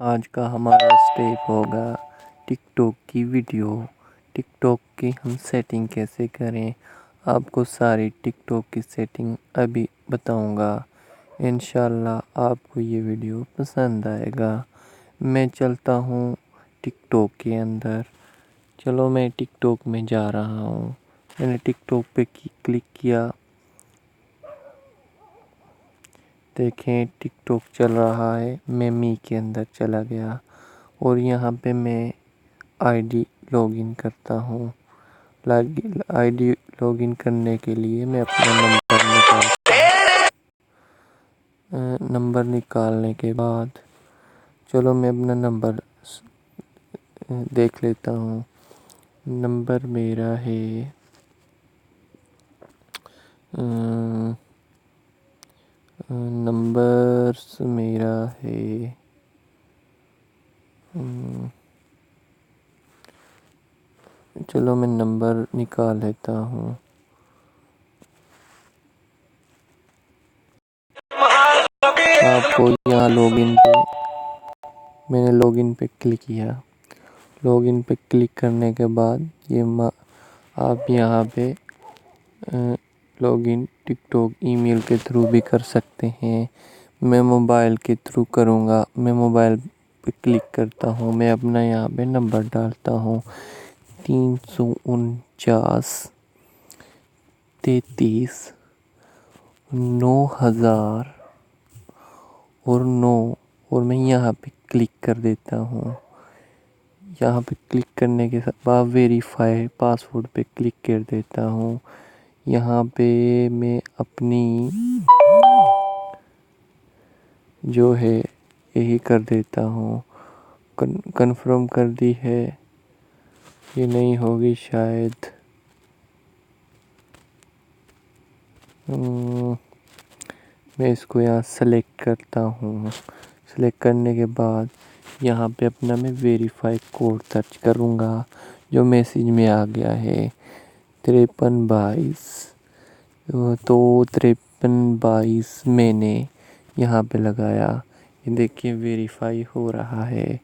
आज का हमारा स्टेप होगा टिकटॉक की वीडियो। टिकटॉक की हम सेटिंग कैसे करें, आपको सारी टिकटॉक की सेटिंग अभी बताऊंगा। इंशाल्लाह आपको ये वीडियो पसंद आएगा। मैं चलता हूँ टिकटॉक के अंदर। चलो मैं टिकटॉक में जा रहा हूँ। मैंने टिकटॉक पे क्लिक किया। देखें टिकटॉक चल रहा है। मैं मी के अंदर चला गया और यहाँ पे मैं आईडी लॉगिन करता हूँ। आईडी लॉगिन करने के लिए मैं अपना नंबर निकालने के बाद चलो मैं अपना नंबर देख लेता हूँ। नंबर मेरा है नंबर्स मेरा है चलो मैं नंबर निकाल लेता हूँ। आपको यहाँ लॉगिन पे मैंने लॉगिन पे क्लिक किया। लॉगिन पे क्लिक करने के बाद ये आप यहाँ पे लॉगिन टिकटॉक ईमेल के थ्रू भी कर सकते हैं। मैं मोबाइल के थ्रू करूँगा। मैं मोबाइल पे क्लिक करता हूँ। मैं अपना यहाँ पे नंबर डालता हूँ 349 9000 और 9 और मैं यहाँ पे क्लिक कर देता हूँ। यहाँ पे क्लिक करने के बाद वेरीफाई पासवर्ड पे क्लिक कर देता हूँ। यहाँ पे मैं अपनी जो है यही कर देता हूँ। कंफर्म कर दी है। ये नहीं होगी शायद। मैं इसको यहाँ सेलेक्ट करता हूँ। सेलेक्ट करने के बाद यहाँ पे अपना मैं वेरीफाई कोड सर्च करूँगा जो मैसेज में आ गया है 5322। तो 5322 मैंने यहाँ पे लगाया। ये देखिए वेरीफाई हो रहा है।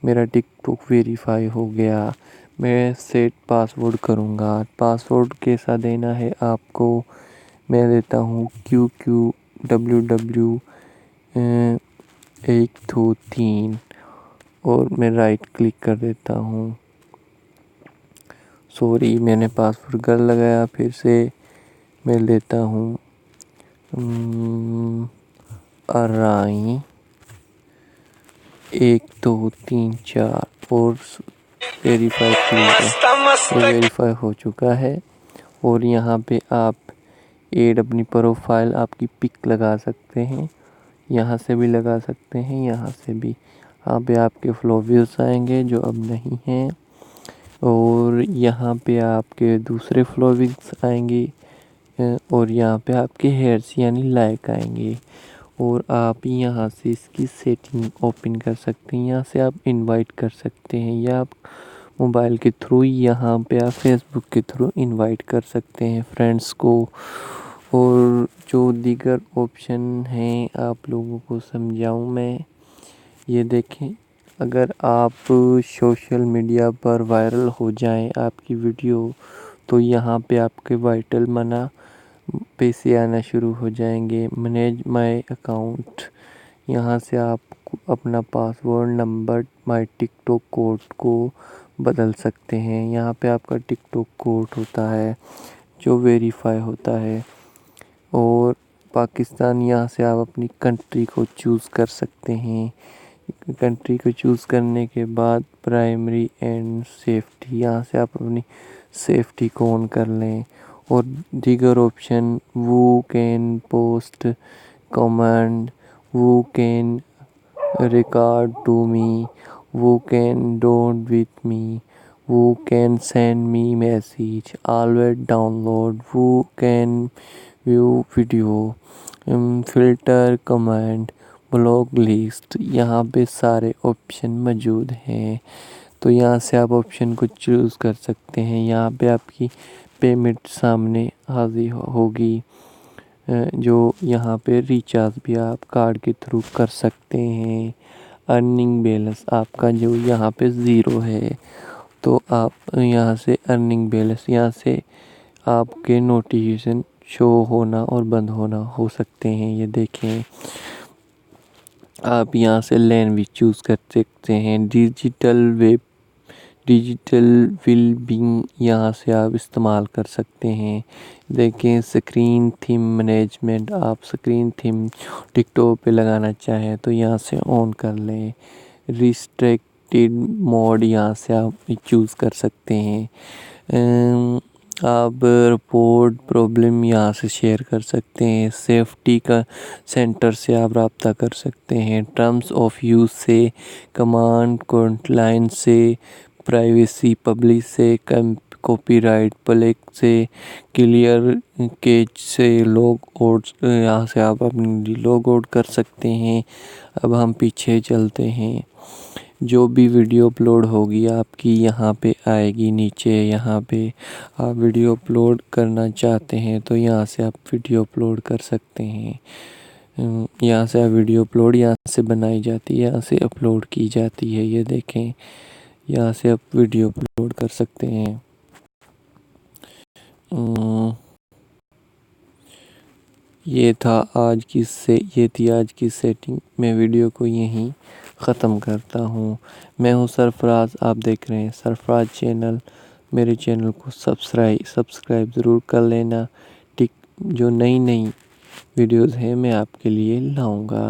मेरा टिकटॉक वेरीफाई हो गया। मैं सेट पासवर्ड करूँगा। पासवर्ड कैसा देना है आपको, मैं देता हूँ QQWW 123 और मैं राइट क्लिक कर देता हूँ। सॉरी मैंने पासवर्ड गलत लगाया। फिर से मैं लेता हूँ अराई 1234 और वेरीफाई हो चुका है। और यहाँ पे आप ऐड अपनी प्रोफाइल आपकी पिक लगा सकते हैं। यहाँ से भी लगा सकते हैं, यहाँ से भी। यहाँ पे आपके फॉलोअर्स आएंगे जो अब नहीं हैं और यहाँ पे आपके दूसरे फॉलोअर्स आएंगे और यहाँ पे आपके हेयर्स यानी लाइक आएंगे। और आप यहाँ से इसकी सेटिंग ओपन कर सकते हैं। यहाँ से आप इनवाइट कर सकते हैं या आप मोबाइल के थ्रू यहाँ पे आप फेसबुक के थ्रू इनवाइट कर सकते हैं फ्रेंड्स को। और जो दीगर ऑप्शन हैं आप लोगों को समझाऊँ मैं। ये देखें, अगर आप सोशल मीडिया पर वायरल हो जाएं आपकी वीडियो तो यहाँ पे आपके वाइटल मना पैसे आना शुरू हो जाएंगे। मैनेज माय अकाउंट, यहाँ से आप अपना password number my TikTok code को बदल सकते हैं। यहाँ पे आपका टिकटॉक कोड होता है जो वेरीफाई होता है। और पाकिस्तान, यहाँ से आप अपनी कंट्री को चूज़ कर सकते हैं। कंट्री को चूज़ करने के बाद प्राइमरी एंड सेफ्टी, यहाँ से आप अपनी सेफ्टी को ऑन कर लें। और दीगर option who can post comment, who can record to me, who can don't with me, who can send me message, always download, who can view video, filter comment, block list. यहाँ पे सारे option मौजूद हैं। तो यहाँ से आप option को चूज़ कर सकते हैं। यहाँ पे आपकी पेमेंट सामने हाजिर होगी जो यहाँ पे रिचार्ज भी आप कार्ड के थ्रू कर सकते हैं। अर्निंग बैलेंस आपका जो यहाँ पे 0 है, तो आप यहाँ से अर्निंग बैलेंस, यहाँ से आपके नोटिफिकेशन शो होना और बंद होना हो सकते हैं। ये देखें, आप यहाँ से लैंग्वेज चूज़ कर सकते हैं। डिजिटल वेलबींग यहाँ से आप इस्तेमाल कर सकते हैं। देखें, स्क्रीन थीम मैनेजमेंट, आप स्क्रीन थीम टिकटॉक पे लगाना चाहें तो यहाँ से ऑन कर लें। रिस्ट्रिक्टेड मोड यहाँ से आप चूज़ कर सकते हैं। आप रिपोर्ट प्रॉब्लम यहाँ से शेयर कर सकते हैं। सेफ्टी का सेंटर से आप रब्ता कर सकते हैं। टर्म्स ऑफ यूज़ से, कमांड लाइन से, प्राइवेसी पब्लिक से, कॉपीराइट प्लेक से, क्लियर कैच से, लॉग आउट यहाँ से आप अपनी लॉग आउट कर सकते हैं। अब हम पीछे चलते हैं। जो भी वीडियो अपलोड होगी आपकी यहाँ पे आएगी नीचे। यहाँ पे आप वीडियो अपलोड करना चाहते हैं तो यहाँ से आप वीडियो अपलोड कर सकते हैं। यहाँ से आप वीडियो अपलोड यहाँ से बनाई जाती है, यहाँ से अपलोड की जाती है। ये देखें, यहाँ से आप वीडियो अपलोड कर सकते हैं। ये थी आज की सेटिंग। मैं वीडियो को यहीं ख़त्म करता हूँ। मैं हूँ सरफराज, आप देख रहे हैं सरफराज चैनल। मेरे चैनल को सब्सक्राइब ज़रूर कर लेना। जो नई वीडियोज़ हैं मैं आपके लिए लाऊंगा।